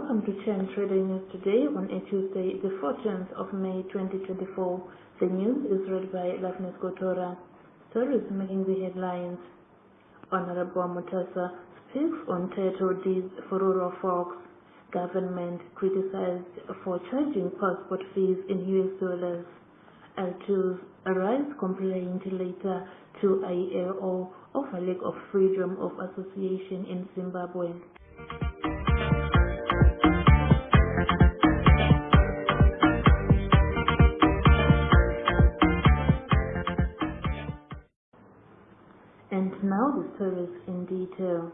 welcome to Chain Trading News today on a Tuesday, the 14th of May 2024. The news is read by Loveness Gotora. Stories making the headlines. Honorable Mutasa speaks on title deeds for rural folks. Government criticized for charging passport fees in US dollars. L2's arise complaint later to ILO over lack of freedom of association in Zimbabwe. And now the stories in detail.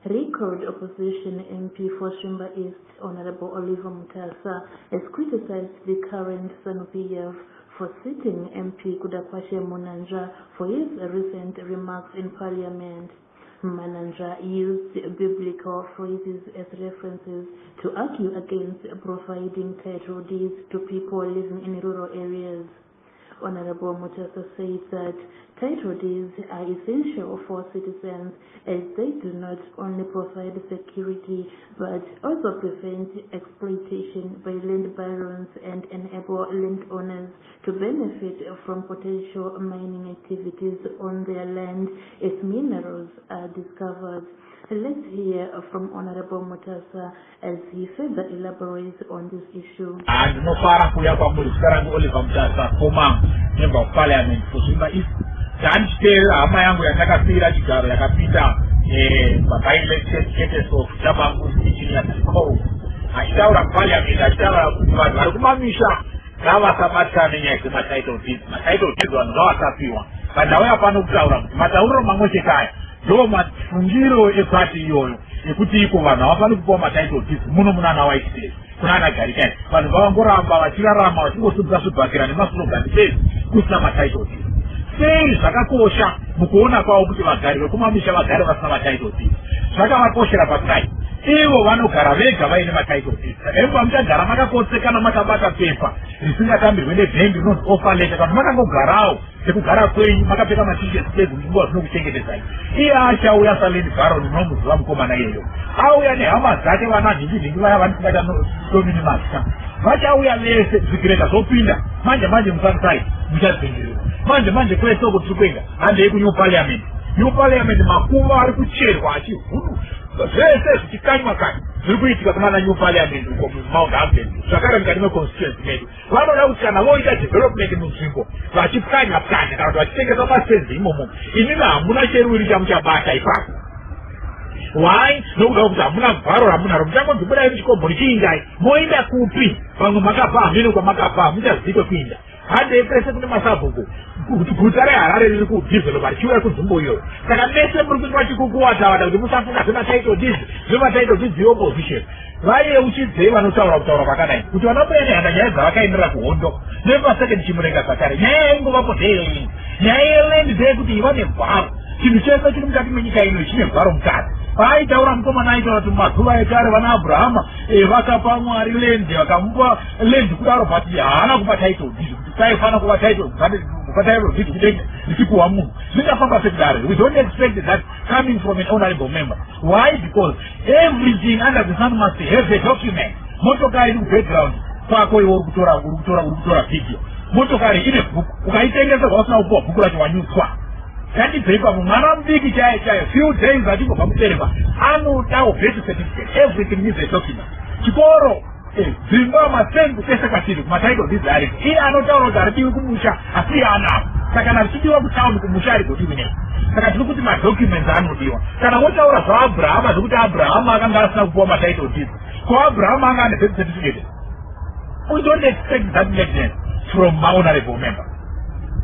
Record opposition MP for Shimba East, Honorable Oliver Mutasa, has criticized the current SANU-PF for sitting MP Kudakwashe Munandra for his recent remarks in Parliament. Munandra used biblical phrases as references to argue against providing title deeds to people living in rural areas. Honorable Mutasa said that title deeds are essential for citizens as they do not only provide security but also prevent exploitation by land barons and enable landowners to benefit from potential mining activities on their land as minerals are discovered. Let's hear from Honorable Mutasa as he further elaborates on this issue. And no far kuya kwa Oliver Mutasa former member of Parliament for Shimba East. And still ama yangu yatakapira chigaro yakapita by elected status of Jabangu teaching at school. Ashtaura Parliament ashtaura vari kumamisha navasabata nenyaya dzematitle deeds. Matitle deeds vanhu vavasapiwa. Pandauya pano kutaura kuti matauriro mamwe chekaya ndo mafungiro epati iyoyo ekuti iko vanhu havafani kupiwa matitle deeds muno munana White State kunana Garikani. Vanhu vavangoramba vachirarama vachingosubhasubhakira nemaslogani bedzi kusina matitle deeds. Sei zvakakosha mukuona kwavo kuti vagari vekumamisha vagare vasina matitle deeds. Zvakavakoshera pakudai ivo vanogara vega vaine matitle deeds. Emba muchagara makakotsekana makabata pepa risingatambirwe nebhengi rinonzi offer letter kana makangogarawo sekugara kwenyu makapfeka matisheti bedzi nguva zvinokuchengetedzai. Iye achauya saland baron unomuziva mukomana iyeyo, auya nehama dzake vana nhingi vaya vanisingata domini masta vachauya vese zvikireka zvopinda manje musansai muchadzingirirwa manje kwese uko tiri kuenda handei kunew parliament makuva ari kucherwa achihunu zvese zvichikanywa kanywa zviri kuitika kunana new parliament uko mumount Hampden zvakare mukati meconstituency medu. Vanoda kuti kana voita development munzvimbo vachipwanya kana kuti vachitengesa masenzi imomo inini hamuna cheruri chamuchabata ipapo. Why? Nokuda kuti hamuna bharo ramunaro muchangonzibudai muchikomboni chiindai moinda kupi pamwe makabva hamene kwamakabva hamuchazivi kwekuinda. Handei pese kune masabhuku kuti guta reHarare riri kudhivhelopa richiuya kunzvimbo iyoyo. Saka mese muri kuti vachikukuwata kuti musafunga zvematitle deeds yeopposition. Vayeuchidzei vanotaura kutaura kwakadai kuti vanobuya nehanda nyaya dzavakaendera kuhondo nepasecond chimurenga zvakare. Nyaya yaingovapo ndeyei? Nyaya yeland ndeyekuti iva nebharo. Chinhu chese chiri mukati menyika ino chine bharo mukati. Aitaura mukomana aitaura kuti mazuva ekare vana Abrahama vakapa Mwari land vakamupa land kudaro but haana kupa title deed kuti taifana kupa title deed kudenga richipuwa munhu. Zvingafamba sekudaro. We don't expect that coming from an honorable member. Why? Because everything under the sun must have a document. Motokari iri background kwako iwe uri kutora video. Motokari ine bhuku ukaitengeserwa usina kupuwa bhuku racho wanyutswa. Kandibveipa mwana mudiki chaiyo few days achingobva kubereka anodawo birth certificate. Everything needs a document. Chikoro dzimba masengu tese kwatiri kumatitle deeds ari iye anotaura kuti aridiwi kumusha asi iye anapo. Saka kana richidiwa kutaundi kumusha ari kodiwi nei. Saka tiri kuti madocuments anodiwa. Kana wotaura zvaAbrahama zvokuti Abrahama akanga asina kupuwa matitle deeds, ko Abrahama anga ane birth certificate. We don't expect that evidence from my honorable member.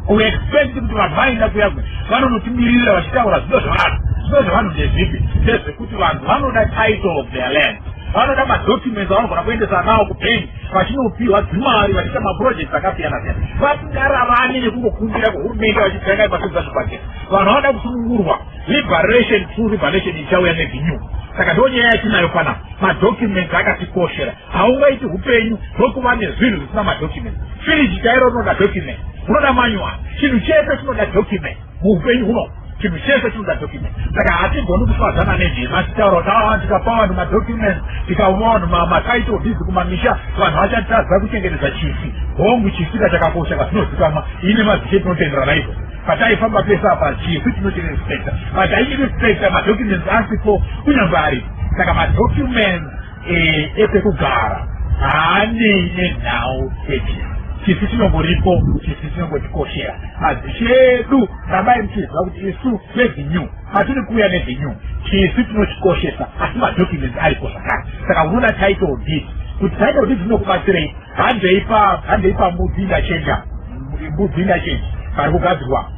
We expect kuti vanhu vaenda kuyakwe vanonotimirira vachitaura zvino zvavanhu ndezvipi ndezvekuti vanhu vanoda title of their land, vanoda madocuments avanogona kuendesa nawo kubhengi vachinopiwa dzimari vachiita maprojects akasiyana-siyana. Vasingaravani nekungokumbira kuhurumende vachitsvaga pasodza zvibhakera. Vanhu vanoda kusunungurwa liberation, true liberation ichauya nevinyu. Saka ndo nyaya yatinayo pana madocuments akatikoshera. Haungaiti upenyu hwekuva nezvinhu zvisina madocuments. Fridge chairo rinoda document, unoda manual. Chinhu chese chinoda document muupenyu huno. chinhu chese chinoda document. Saka hatigoni kufadzana nenhema tichitaura kuti tikapa vanhu madocuments, tikauma vanhu matitle deeds kumamisha, vanhu vachatadza kuchengetedza chifi. Hongu chisika chakakosha katinozikamwa ine mazike tinotenderana izvo. Pataifamba pese apa chifi tinochirespecta, but hairespecta madocuments asipo kunyangwe aripo. Saka madocuments epekugara haanei nenhau dzechifi. Chifi chinongoripo, chifi chinongotikoshera. Chedu rabai muchiziva kuti isu revenue hatiri kuuya nevenue, chifi tinochikoshesa, asi madocuments aripo zvakare. Saka unoda title deed, kuti title deed inokubatsirei, handeipa mbudzi ingachenja pari kugadzirwa.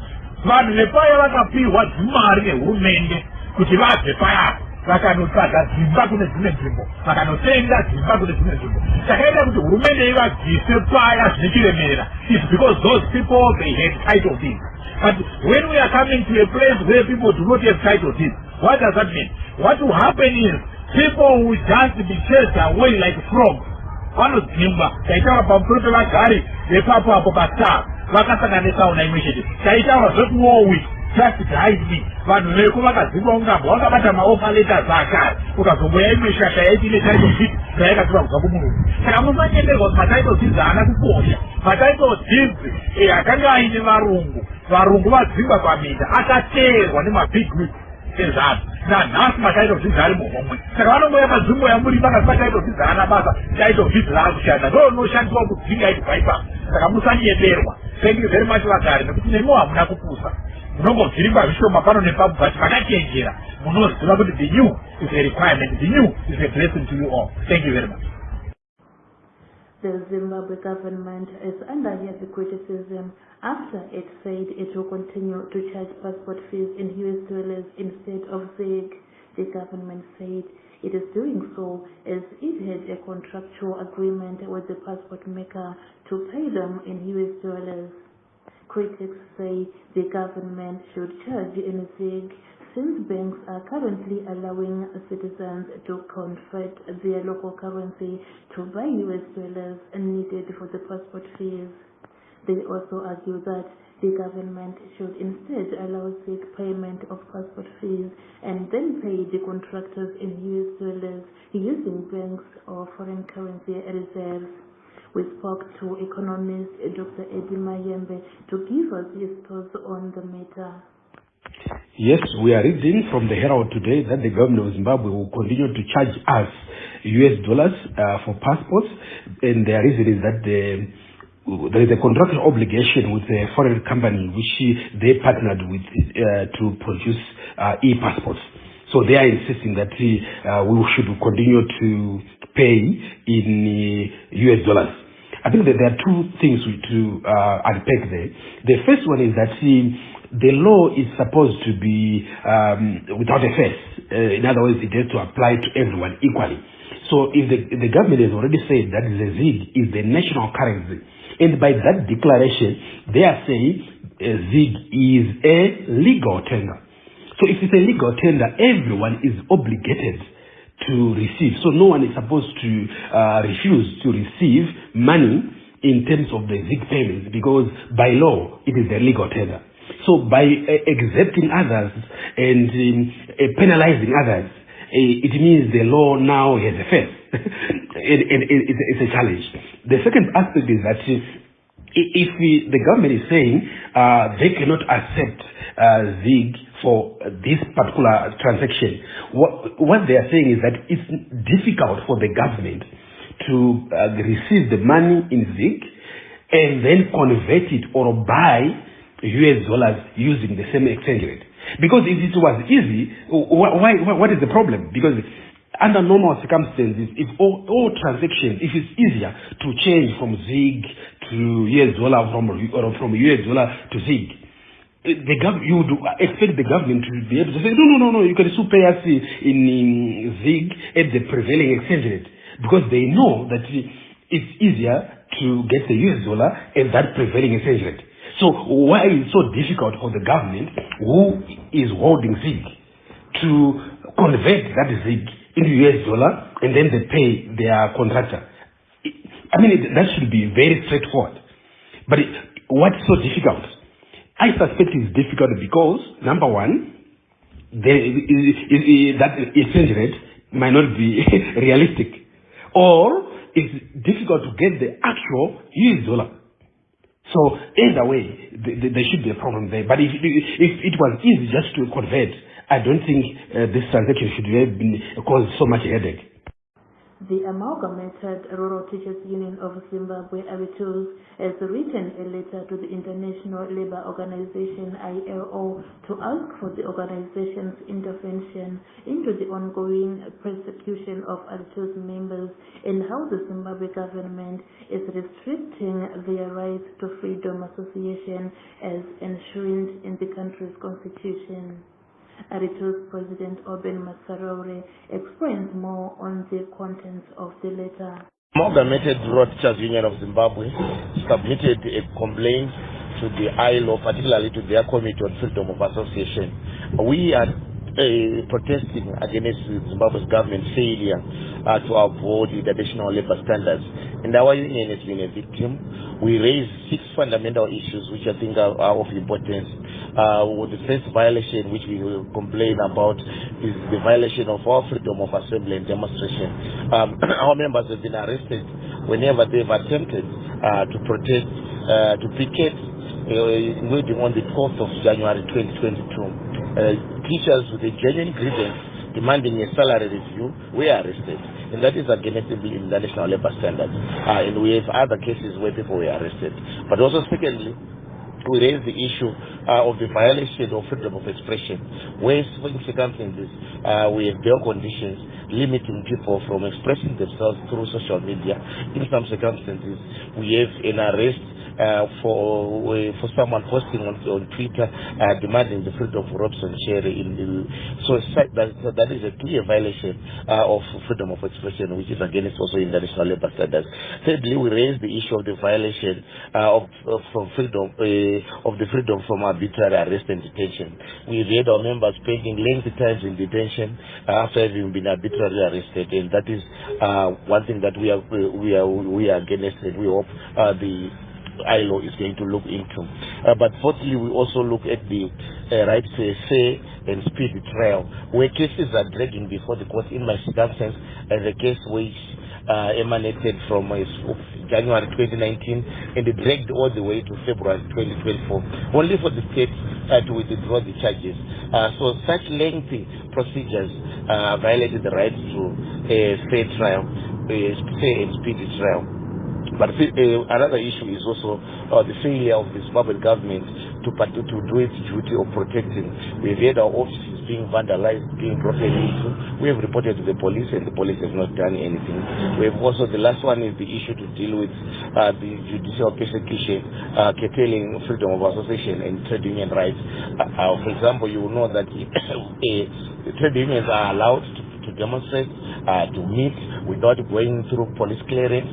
Vanhu vepaya vakapihwa dzimari nehurumende kuti vabve paya vakanotsvaga dzimba kune dzimwe nzvimbo, vakanotenga dzimba kune dzimwe nzvimbo. Chakaita kuti hurumende ivabvise paya zvichiremerera is because those people, they had title deeds. But when we are coming to a place where people do not have title deeds, what does that mean? What will happen is people will just be chased away like frogs. Vanodzingwa. Taitaura pamusoro pevagari vepapo apo pastar vakasanganisawo naimwe chete. Taitaura zvekuwowi just guide me. Vanhu veko vakadzingwa ungabva vakabata maofa letters akare, ukazomboya imwe shaka yaiti ine title deed zvaikatora kubva kumurungu. Saka musanyenderwa kuti matitle deeds haana kukosha. Matitle deeds akanga aine varungu vadzingwa paminda akateerwa nemabig wig ezvanhu. Nanhasi matitle deeds ari muhomwe. Saka vanongoya panzvimbo yamuri vakati matitle deeds haana basa, title deeds raakushanda ndonoshandiswa kudzinga iti paipa. Saka musanyenderwa. Thank you very much vagari, nekuti nemo hamuna kupusa. Munongovhiringwa zvishoma pano nepapo, but makachenjera munoziva kuti the new is a requirement, the new is a blessing to you all. Thank you very much. The Zimbabwe government is under heavy criticism after it said it will continue to charge passport fees in US dollars instead of ZiG. The government said it is doing so as it had a contractual agreement with the passport maker to pay them in US dollars. Critics say the government should charge in ZiG since banks are currently allowing citizens to convert their local currency to buy US dollars needed for the passport fees. They also argue that the government should instead allow ZiG payment of passport fees and then pay the contractors in US dollars using banks or foreign currency reserves. We spoke to economist Dr. Eddie Mayembe to give us his thoughts on the matter. Yes, we are reading from the Herald today that the government of Zimbabwe will continue to charge us US dollars for passports, and the reason is that there is a contractual obligation with a foreign company which they partnered with to produce e-passports. So they are insisting that we should continue to pay in US dollars. I think that there are two things to unpack there. The first one is that the law is supposed to be without a face. In other words, it has to apply to everyone equally. So if the government has already said that the ZiG is the national currency, and by that declaration, they are saying ZiG is a legal tender. So if it's a legal tender, everyone is obligated to receive. So no one is supposed to refuse to receive money in terms of the ZiG payments, because by law, it is a legal tender. So by exempting others and penalizing others, it means the law now has a face. and it's a challenge. The second aspect is that if the government is saying they cannot accept ZiG for this particular transaction, what they are saying is that it's difficult for the government to receive the money in ZiG and then convert it or buy US dollars using the same exchange rate. Because if it was easy, what is the problem? Because under normal circumstances, if all transactions, if it's easier to change from ZiG to US dollar or from US dollar to ZiG, you would expect the government to be able to say, no, you can still pay us in ZiG at the prevailing exchange rate, because they know that it's easier to get the US dollar at that prevailing exchange rate. So why is it so difficult for the government who is holding ZiG to convert that ZiG into US dollar and then they pay their contractor? I mean, that should be very straightforward. But what's so difficult? I suspect it's difficult because, number one, that exchange rate might not be realistic, or it's difficult to get the actual US dollar. So either way, there should be a problem there. But if it was easy just to convert, I don't think this transaction should have been caused so much headache. The Amalgamated Rural Teachers Union of Zimbabwe, ABITUZ, has written a letter to the International Labour Organization, ILO, to ask for the organization's intervention into the ongoing persecution of ABITUZ members and how the Zimbabwe government is restricting their rights to freedom association as enshrined in the country's constitution. ABITUZ President Oben Masaraure explains more on the contents of the letter. Amalgamated Rural Teachers Union of Zimbabwe submitted a complaint to the ILO, particularly to their Committee on Freedom of Association. We are protesting against Zimbabwe's government failure to uphold international labor standards. And our union has been a victim. We raised 6 fundamental issues which I think are of importance. The first violation which we will complain about is the violation of our freedom of assembly and demonstration. Our members have been arrested whenever they've attempted to protest, to picket, including on the 12th of January 2022. Teachers with a genuine grievance demanding a salary review were arrested, and that is against the international labor standards. And we have other cases where people were arrested. But also, secondly, we raised the issue of the violation of freedom of expression, where in circumstances we have bail conditions limiting people from expressing themselves through social media. In some circumstances, we have an arrest for someone posting on Twitter demanding the freedom of Robson Sherry. So that is a clear violation of freedom of expression, which is against also international labor standards. Thirdly, we raised the issue of the violation of the freedom from arbitrary arrest and detention. We had our members spending lengthy times in detention after having been arbitrarily arrested, and that is one thing that we are against, and we hope the ILO is going to look into. But fourthly, we also look at the right to a fair and speedy trial, where cases are dragging before the court. In my circumstance, as a case which emanated from January 2019 and it dragged all the way to February 2024, only for the state to withdraw the charges. So such lengthy procedures violated the right to a fair trial, a fair and speedy trial. But another issue is also the failure of the Zimbabwean government to do its duty of protecting. We've had our offices being vandalized, being broken into. We have reported to the police, and the police have not done anything. We have also, the last one is the issue to deal with the judicial persecution, curtailing freedom of association and trade union rights. For example, you will know that the trade unions are allowed to demonstrate, to meet without going through police clearance,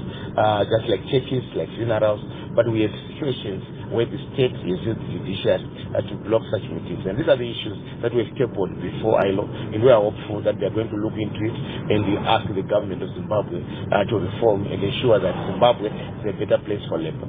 just like churches, like funerals. But we have situations where the state uses the judiciary to block such meetings. And these are the issues that we have tabled before ILO, and we are hopeful that they are going to look into it and they ask the government of Zimbabwe to reform and ensure that Zimbabwe is a better place for labor.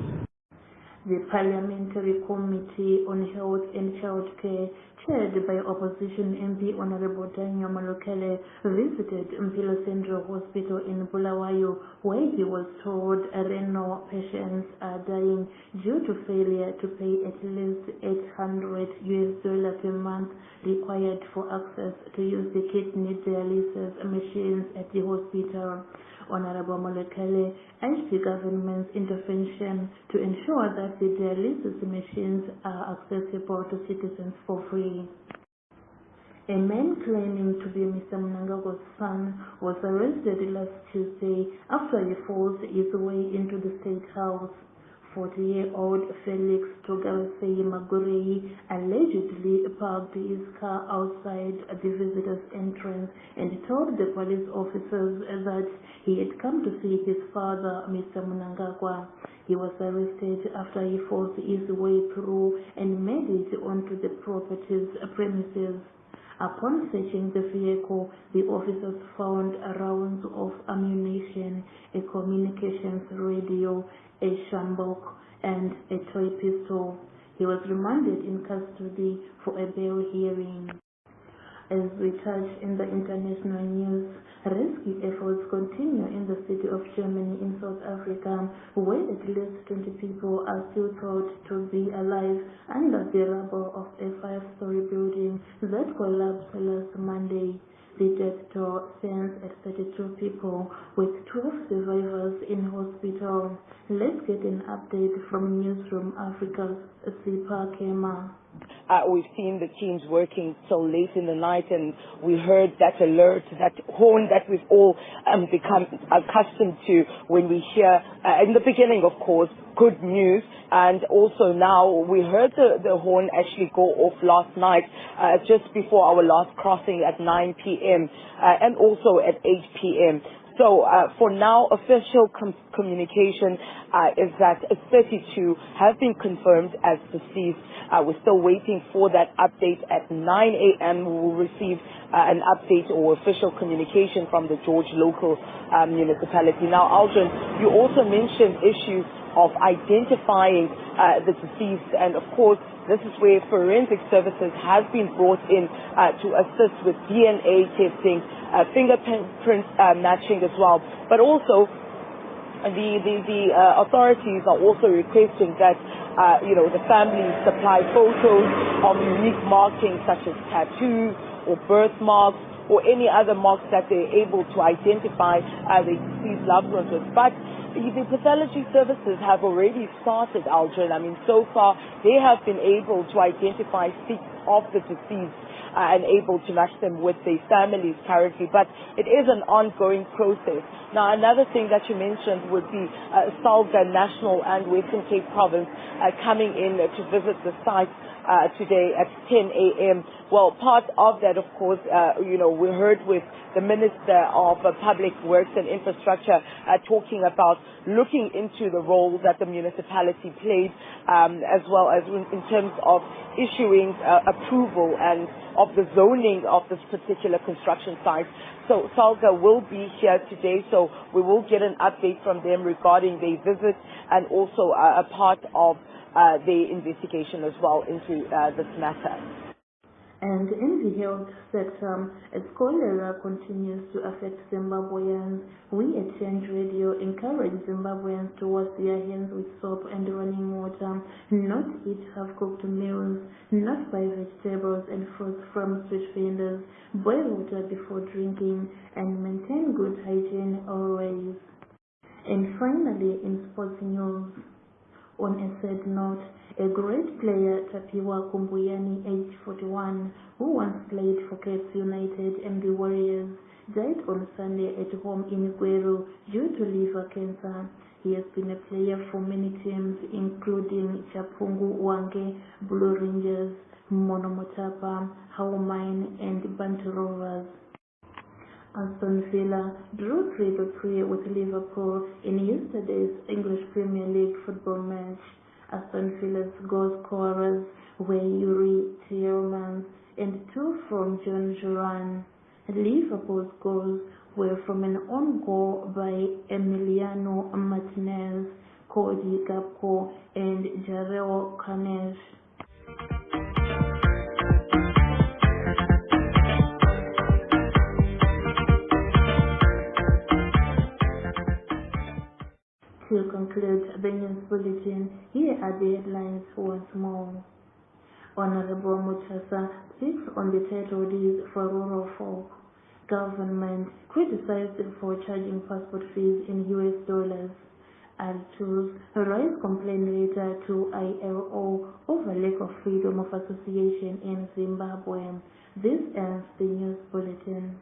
The Parliamentary Committee on Health and Childcare, chaired by Opposition MP Honorable Daniel Malukele, visited Mpilo Central Hospital in Bulawayo, where he was told renal patients are dying due to failure to pay at least $800 per month required for access to use the kidney dialysis machines at the hospital. Honorable Malukele urged the government's intervention to ensure that the dialysis machines are accessible to citizens for free. A man claiming to be Mr. Mnangagwa's son was arrested last Tuesday after he forced his way into the State House. 40-year-old Felix Togalasei Magurei allegedly parked his car outside the visitor's entrance and told the police officers that he had come to see his father, Mr. Mnangagwa. He was arrested after he forced his way through and made it onto the property's premises. Upon searching the vehicle, the officers found rounds of ammunition, a communications radio, a shambok, and a toy pistol. He was remanded in custody for a bail hearing. As we touch in the international news, rescue efforts continue in the city of Germany in South Africa, where at least 20 people are still thought to be alive under the rubble of a 5-story building that collapsed last Monday. The death toll stands at 32 people, with 12 survivors in hospital. Let's get an update from Newsroom Africa's Sipa Kema. We've seen the teams working so late in the night, and we heard that alert, that horn that we've all become accustomed to when we hear, in the beginning, of course, good news. And also now we heard the horn actually go off last night, just before our last crossing at 9 p.m. And also at 8 p.m. So for now, official communication is that 32 have been confirmed as deceased. We're still waiting for that update at 9 a.m. We will receive an update or official communication from the George local municipality. Now, Aldrin, you also mentioned issues of identifying the deceased, and of course, this is where forensic services have been brought in to assist with DNA testing, fingerprint matching as well. But also, the authorities are also requesting that the families supply photos of unique markings such as tattoos or birthmarks or any other marks that they're able to identify the deceased loved ones with. But the pathology services have already started, Aldrin. I mean, so far they have been able to identify 6 of the deceased and able to match them with their families currently, but it is an ongoing process. Now, another thing that you mentioned would be Salga National and Western Cape Province coming in to visit the site today at 10 a.m. Well, part of that, of course, we heard with the Minister of Public Works and Infrastructure talking about looking into the role that the municipality played, as well as in terms of issuing approval and of the zoning of this particular construction site. So Salga will be here today, so we will get an update from them regarding their visit and also a part of the investigation as well into this matter. And in the health sector, as cholera continues to affect Zimbabweans, we at Change Radio encourage Zimbabweans to wash their hands with soap and running water, not eat half-cooked meals, not buy vegetables and fruits from street vendors, boil water before drinking, and maintain good hygiene always. And finally, in sports news, on a sad note, a great player, Tapiwa Kumbuyani, age 41, who once played for KFC United and the Warriors, died on Sunday at home in Gweru due to liver cancer. He has been a player for many teams, including Chapungu Wange, Blue Rangers, Monomotapa, Haumine, and Bantu Rovers. Aston Villa drew 3-3 with Liverpool in yesterday's English Premier League football match. Aston Villa's goal scorers were Yuri Tielemans and 2 from John Duran. Liverpool's goals were from an own goal by Emiliano Martinez, Cody Gakpo, and Jarrell Carnegie. To conclude the news bulletin, here are the headlines once more. Honorable Muchasa speaks on the title deeds for rural folk. Government criticized for charging passport fees in US dollars. Altus rise complaint letter to ILO over lack of freedom of association in Zimbabwe. This ends the news bulletin.